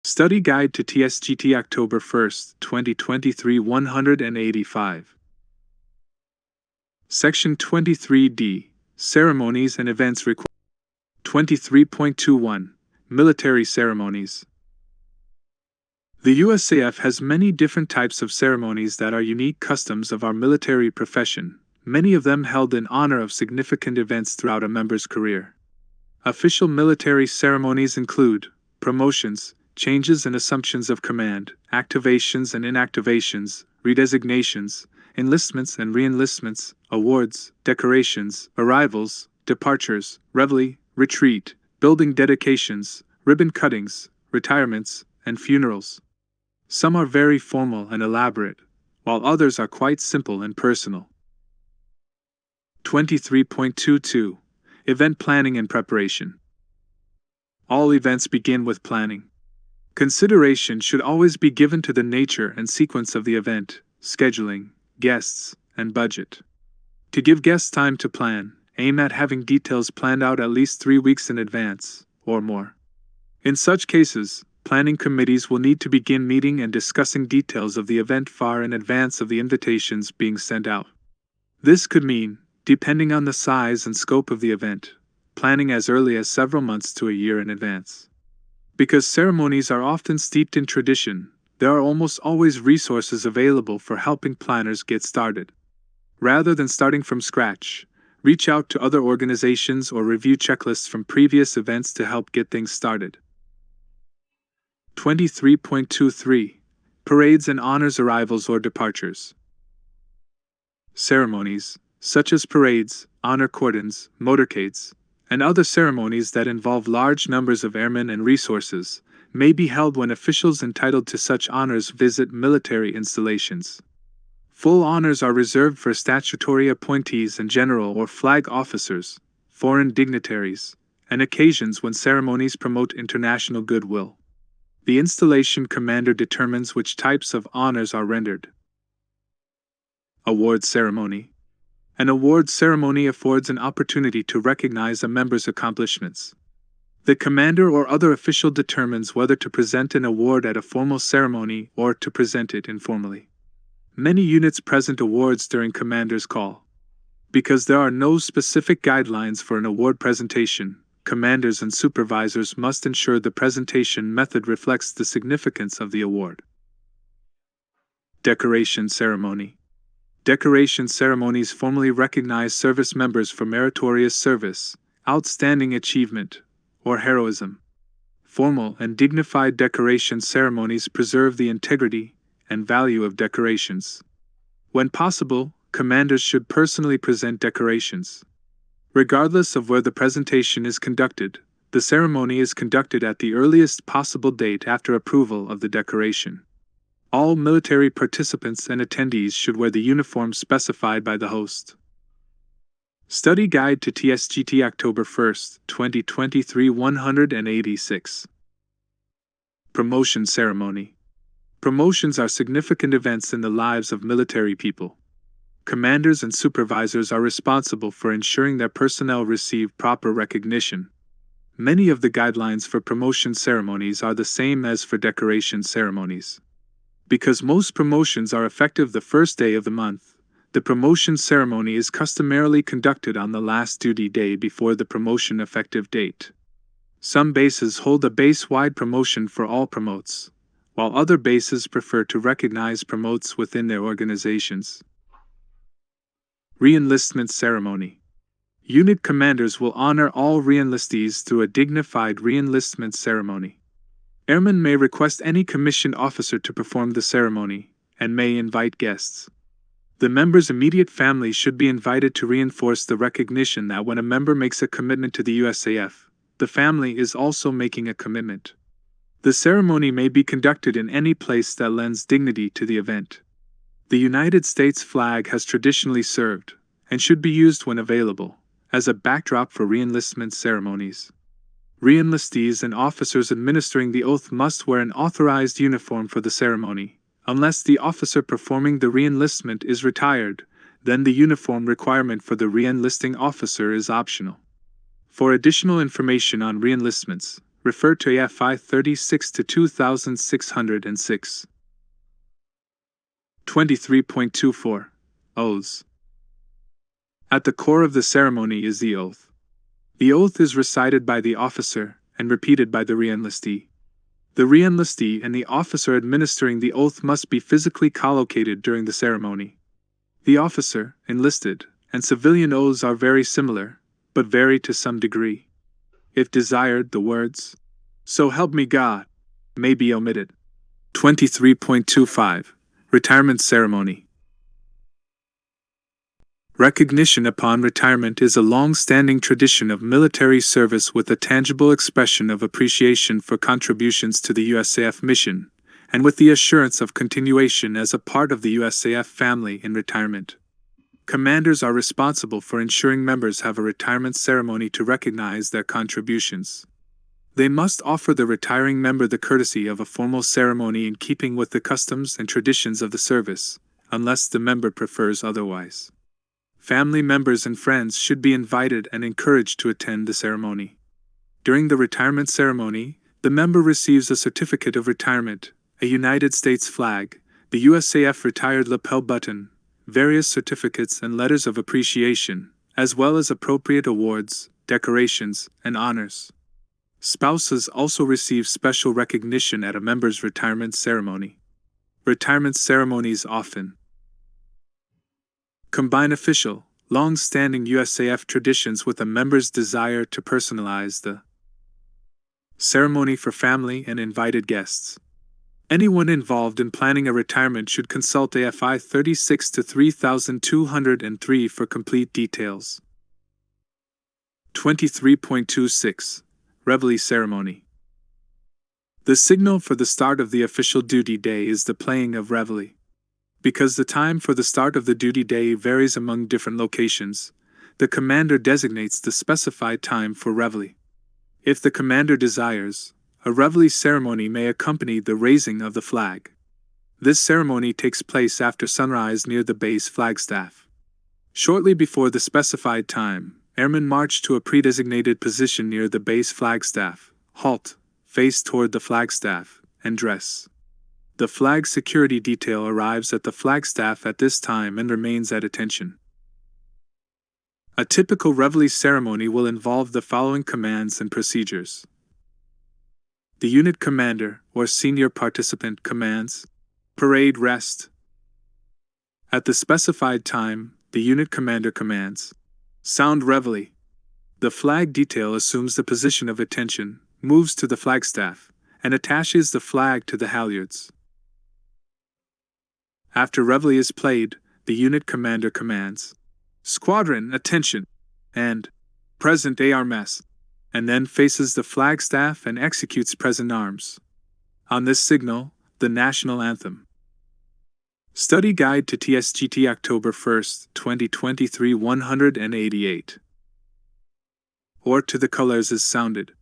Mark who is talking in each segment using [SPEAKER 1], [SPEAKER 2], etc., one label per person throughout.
[SPEAKER 1] Study Guide to Tsgt October 1st, 2023 185. Section 23D, Ceremonies and Events Required. 23.21, Military Ceremonies. The USAF has many different types of ceremonies that are unique customs of our military profession, many of them held in honor of significant events throughout a member's career. Official military ceremonies include promotions, changes and assumptions of command, activations and inactivations, redesignations, enlistments and reenlistments, awards, decorations, arrivals, departures, reveille, retreat, building dedications, ribbon cuttings, retirements, and funerals. Some are very formal and elaborate, while others are quite simple and personal. 23.22. Event Planning and Preparation. All events begin with planning. Consideration should always be given to the nature and sequence of the event, scheduling, guests, and budget. To give guests time to plan, aim at having details planned out at least 3 weeks in advance, or more. In such cases, planning committees will need to begin meeting and discussing details of the event far in advance of the invitations being sent out. This could mean, depending on the size and scope of the event, planning as early as several months to a year in advance. Because ceremonies are often steeped in tradition, there are almost always resources available for helping planners get started. Rather than starting from scratch, reach out to other organizations or review checklists from previous events to help get things started. 23.23. Parades and honors arrivals or departures. Ceremonies, such as parades, honor cordons, motorcades, and other ceremonies that involve large numbers of airmen and resources, may be held when officials entitled to such honors visit military installations. Full honors are reserved for statutory appointees and general or flag officers, foreign dignitaries, and occasions when ceremonies promote international goodwill. The installation commander determines which types of honors are rendered. Award Ceremony. An award ceremony affords an opportunity to recognize a member's accomplishments. The commander or other official determines whether to present an award at a formal ceremony or to present it informally. Many units present awards during commander's call. Because there are no specific guidelines for an award presentation, commanders and supervisors must ensure the presentation method reflects the significance of the award. Decoration Ceremony. Decoration ceremonies formally recognize service members for meritorious service, outstanding achievement, or heroism. Formal and dignified decoration ceremonies preserve the integrity and value of decorations. When possible, commanders should personally present decorations. Regardless of where the presentation is conducted, the ceremony is conducted at the earliest possible date after approval of the decoration. All military participants and attendees should wear the uniform specified by the host. Study Guide to Tsgt October 1st, 2023 186. Promotion Ceremony. Promotions are significant events in the lives of military people. Commanders and supervisors are responsible for ensuring their personnel receive proper recognition. Many of the guidelines for promotion ceremonies are the same as for decoration ceremonies. Because most promotions are effective the first day of the month, the promotion ceremony is customarily conducted on the last duty day before the promotion effective date. Some bases hold a base-wide promotion for all promotes, while other bases prefer to recognize promotes within their organizations. Reenlistment Ceremony. Unit commanders will honor all reenlistees through a dignified reenlistment ceremony. Airmen may request any commissioned officer to perform the ceremony, and may invite guests. The member's immediate family should be invited to reinforce the recognition that when a member makes a commitment to the USAF, the family is also making a commitment. The ceremony may be conducted in any place that lends dignity to the event. The United States flag has traditionally served, and should be used when available, as a backdrop for reenlistment ceremonies. Reenlistees and officers administering the oath must wear an authorized uniform for the ceremony. Unless the officer performing the reenlistment is retired, then the uniform requirement for the reenlisting officer is optional. For additional information on reenlistments, Refer to AFI 36 to 2606. 23.24. Oaths. At the core of the ceremony is the oath. The oath is recited by the officer and repeated by the re-enlistee. The re-enlistee and the officer administering the oath must be physically collocated during the ceremony. The officer, enlisted, and civilian oaths are very similar, but vary to some degree. If desired, the words, "So help me God," may be omitted. 23.25. Retirement Ceremony. Recognition upon retirement is a long-standing tradition of military service with a tangible expression of appreciation for contributions to the USAF mission, and with the assurance of continuation as a part of the USAF family in retirement. Commanders are responsible for ensuring members have a retirement ceremony to recognize their contributions. They must offer the retiring member the courtesy of a formal ceremony in keeping with the customs and traditions of the service, unless the member prefers otherwise. Family members and friends should be invited and encouraged to attend the ceremony. During the retirement ceremony, the member receives a certificate of retirement, a United States flag, the USAF retired lapel button, various certificates and letters of appreciation, as well as appropriate awards, decorations, and honors. Spouses also receive special recognition at a member's retirement ceremony. Retirement ceremonies often combine official, long-standing USAF traditions with a member's desire to personalize the ceremony for family and invited guests. Anyone involved in planning a retirement should consult AFI 36 to 3203 for complete details. 23.26. Reveille Ceremony. The signal for the start of the official duty day is the playing of reveille. Because the time for the start of the duty day varies among different locations, the commander designates the specified time for reveille. If the commander desires, a reveille ceremony may accompany the raising of the flag. This ceremony takes place after sunrise near the base flagstaff. Shortly before the specified time, airmen march to a predesignated position near the base flagstaff, halt, face toward the flagstaff, and dress. The flag security detail arrives at the flagstaff at this time and remains at attention. A typical reveille ceremony will involve the following commands and procedures. The unit commander or senior participant commands, "Parade rest." At the specified time, the unit commander commands, "Sound reveille." The flag detail assumes the position of attention, moves to the flagstaff, and attaches the flag to the halyards. After reveille is played, the unit commander commands, "Squadron, attention," and "Present arms," and then faces the flagstaff and executes present arms. On this signal, the national anthem. Study Guide to Tsgt October 1, 2023 188. Or to the colors is sounded.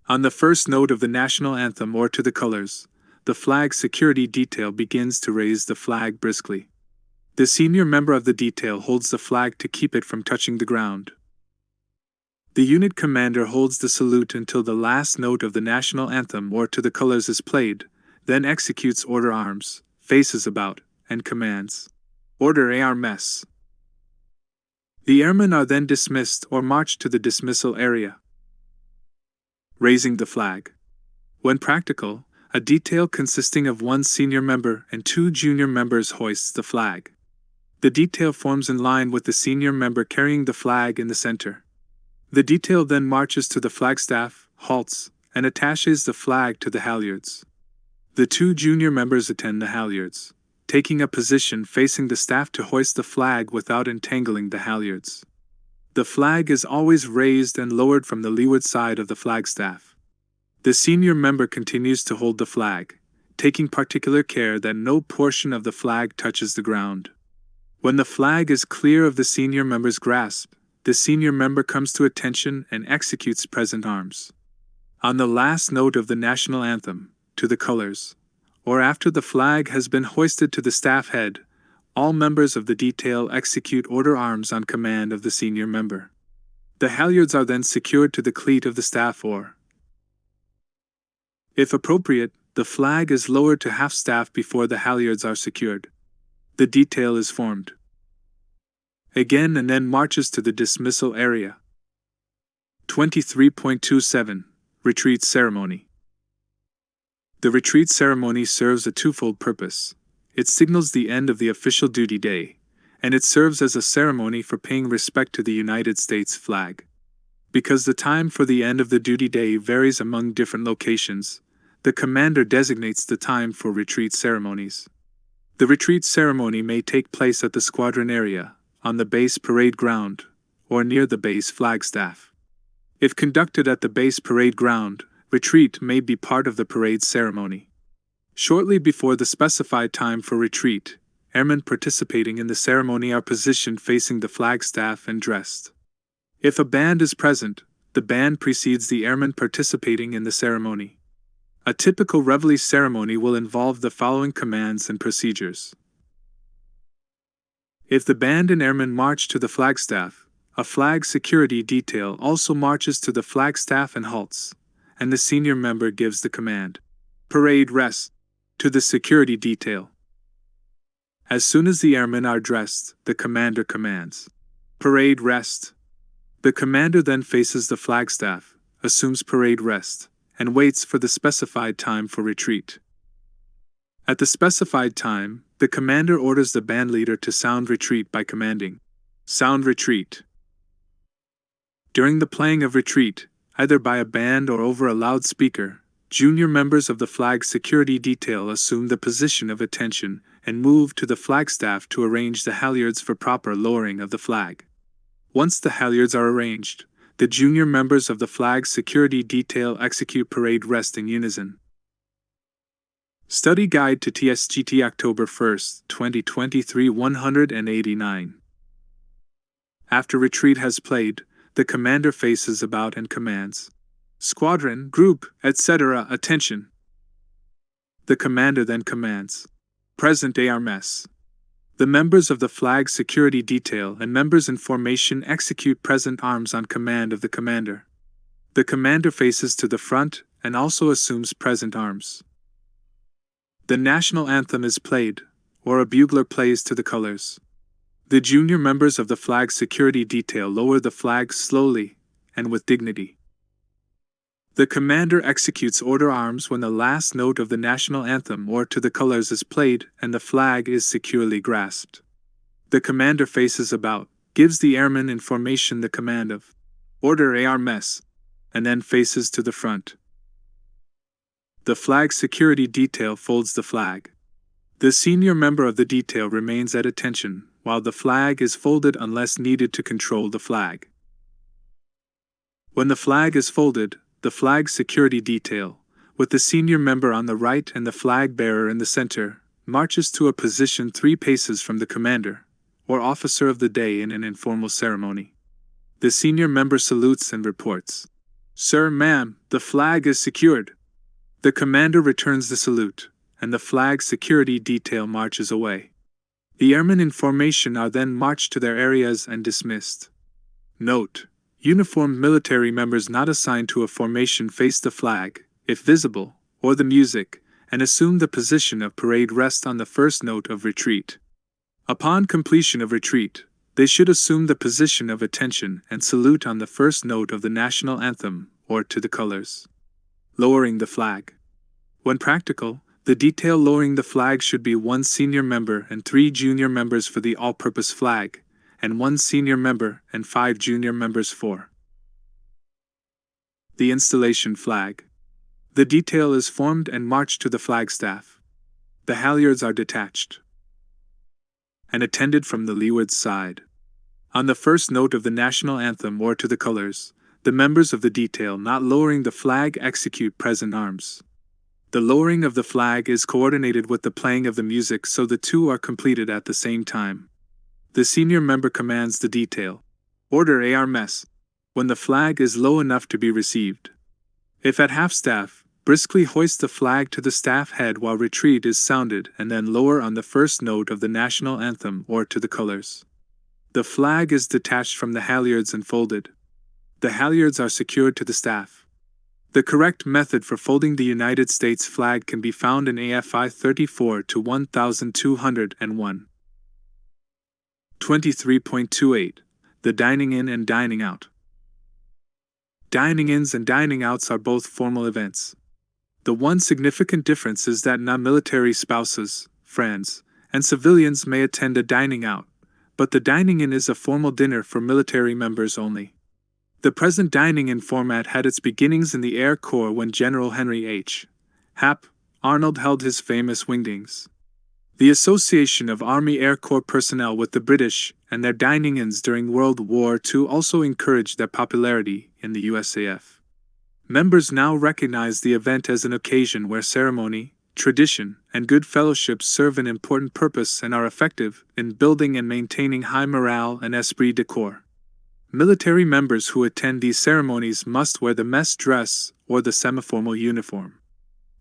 [SPEAKER 1] On the first note of the national anthem or to the colors, the flag security detail begins to raise the flag briskly. The senior member of the detail holds the flag to keep it from touching the ground. The unit commander holds the salute until the last note of the national anthem or to the colors is played, then executes order arms, faces about, and commands, "Order arms." The airmen are then dismissed or marched to the dismissal area. Raising the flag. When practical, a detail consisting of one senior member and two junior members hoists the flag. The detail forms in line with the senior member carrying the flag in the center. The detail then marches to the flagstaff, halts, and attaches the flag to the halyards. The two junior members attend the halyards, taking a position facing the staff to hoist the flag without entangling the halyards. The flag is always raised and lowered from the leeward side of the flagstaff. The senior member continues to hold the flag, taking particular care that no portion of the flag touches the ground. When the flag is clear of the senior member's grasp, the senior member comes to attention and executes present arms. On the last note of the national anthem, to the colors, or after the flag has been hoisted to the staff head, all members of the detail execute order arms on command of the senior member. The halyards are then secured to the cleat of the staff oar, If appropriate, the flag is lowered to half-staff before the halyards are secured. The detail is formed again and then marches to the dismissal area. 23.27 Retreat Ceremony. The retreat ceremony serves a twofold purpose. It signals the end of the official duty day, and it serves as a ceremony for paying respect to the United States flag. Because the time for the end of the duty day varies among different locations, the commander designates the time for retreat ceremonies. The retreat ceremony may take place at the squadron area, on the base parade ground, or near the base flagstaff. If conducted at the base parade ground, retreat may be part of the parade ceremony. Shortly before the specified time for retreat, airmen participating in the ceremony are positioned facing the flagstaff and dressed. If a band is present, the band precedes the airmen participating in the ceremony. A typical reveille ceremony will involve the following commands and procedures. If the band and airmen march to the flagstaff, a flag security detail also marches to the flagstaff and halts, and the senior member gives the command, "Parade rest," to the security detail. As soon as the airmen are dressed, the commander commands, "Parade rest." The commander then faces the flagstaff, assumes parade rest, and waits for the specified time for retreat. At the specified time, the commander orders the band leader to sound retreat by commanding, "Sound retreat." During the playing of retreat, either by a band or over a loudspeaker, junior members of the flag security detail assume the position of attention and move to the flagstaff to arrange the halyards for proper lowering of the flag. Once the halyards are arranged, the junior members of the flag security detail execute parade rest in unison. Study Guide to Tsgt October 1, 2023 189. After retreat has played, the commander faces about and commands, "Squadron, group, etc., attention." The commander then commands, "Present ARMS." The members of the flag security detail and members in formation execute present arms on command of the commander. The commander faces to the front and also assumes present arms. The national anthem is played, or a bugler plays to the colors. The junior members of the flag security detail lower the flag slowly and with dignity. The commander executes order arms when the last note of the national anthem or to the colors is played and the flag is securely grasped. The commander faces about, gives the airmen in formation the command of "Order ARMS," and then faces to the front. The flag security detail folds the flag. The senior member of the detail remains at attention while the flag is folded unless needed to control the flag. When the flag is folded, the flag security detail, with the senior member on the right and the flag bearer in the center, marches to a position 3 paces from the commander, or officer of the day in an informal ceremony. The senior member salutes and reports, "Sir, ma'am, the flag is secured." The commander returns the salute, and the flag security detail marches away. The airmen in formation are then marched to their areas and dismissed. Note: uniformed military members not assigned to a formation face the flag, if visible, or the music, and assume the position of parade rest on the first note of retreat. Upon completion of retreat, they should assume the position of attention and salute on the first note of the national anthem, or to the colors. Lowering the flag. When practical, the detail lowering the flag should be 1 senior member and 3 junior members for the all-purpose flag, and 1 senior member and 5 junior members for the installation flag. The detail is formed and marched to the flagstaff. The halyards are detached and attended from the leeward side. On the first note of the national anthem or to the colors, the members of the detail not lowering the flag execute present arms. The lowering of the flag is coordinated with the playing of the music so the two are completed at the same time. The senior member commands the detail, "Order ARMS," when the flag is low enough to be received. If at half-staff, briskly hoist the flag to the staff head while retreat is sounded and then lower on the first note of the national anthem or to the colors. The flag is detached from the halyards and folded. The halyards are secured to the staff. The correct method for folding the United States flag can be found in AFI 34 to 1201. 23.28. The dining in and dining out. Dining ins and dining outs are both formal events. The one significant difference is that non-military spouses, friends, and civilians may attend a dining out, but the dining in is a formal dinner for military members only. The present dining-in format had its beginnings in the Air Corps when General Henry H. Hap Arnold held his famous wingdings. The association of Army Air Corps personnel with the British and their dining-ins during World War II also encouraged their popularity in the USAF. Members now recognize the event as an occasion where ceremony, tradition, and good fellowship serve an important purpose and are effective in building and maintaining high morale and esprit de corps. Military members who attend these ceremonies must wear the mess dress or the semi-formal uniform.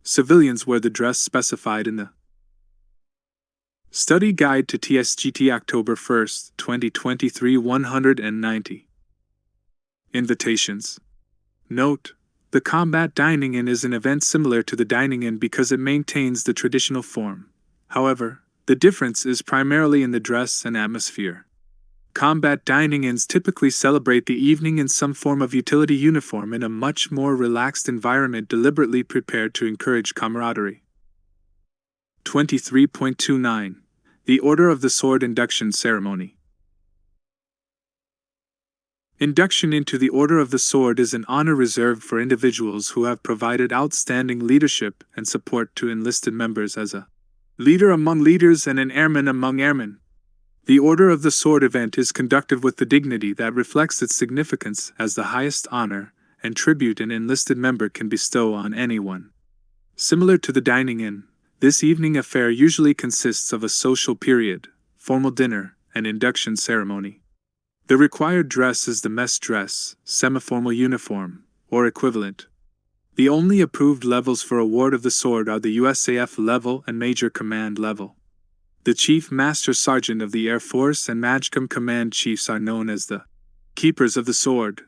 [SPEAKER 1] Civilians wear the dress specified in the Study Guide to Tsgt October 1, 2023 190. Invitations. Note: the combat dining-in is an event similar to the dining-in because it maintains the traditional form. However, the difference is primarily in the dress and atmosphere. Combat dining-ins typically celebrate the evening in some form of utility uniform in a much more relaxed environment deliberately prepared to encourage camaraderie. 23.29. The Order of the Sword Induction Ceremony. Induction into the Order of the Sword is an honor reserved for individuals who have provided outstanding leadership and support to enlisted members as a leader among leaders and an airman among airmen. The Order of the Sword event is conducted with the dignity that reflects its significance as the highest honor and tribute an enlisted member can bestow on anyone. Similar to the dining-in, this evening affair usually consists of a social period, formal dinner, and induction ceremony. The required dress is the mess dress, semi-formal uniform, or equivalent. The only approved levels for award of the sword are the USAF level and Major Command level. The Chief Master Sergeant of the Air Force and MAJCOM Command Chiefs are known as the Keepers of the Sword,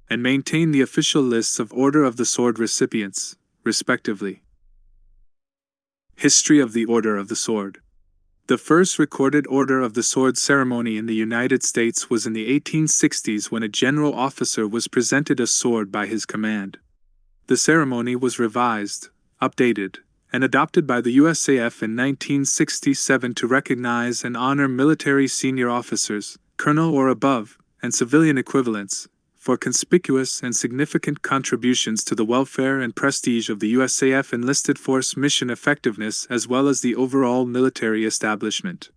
[SPEAKER 1] and maintain the official lists of Order of the Sword recipients, respectively. History of the Order of the Sword. The first recorded Order of the Sword ceremony in the United States was in the 1860s when a general officer was presented a sword by his command. The ceremony was revised, updated, and adopted by the USAF in 1967 to recognize and honor military senior officers, colonel or above, and civilian equivalents, for conspicuous and significant contributions to the welfare and prestige of the USAF enlisted force mission effectiveness as well as the overall military establishment.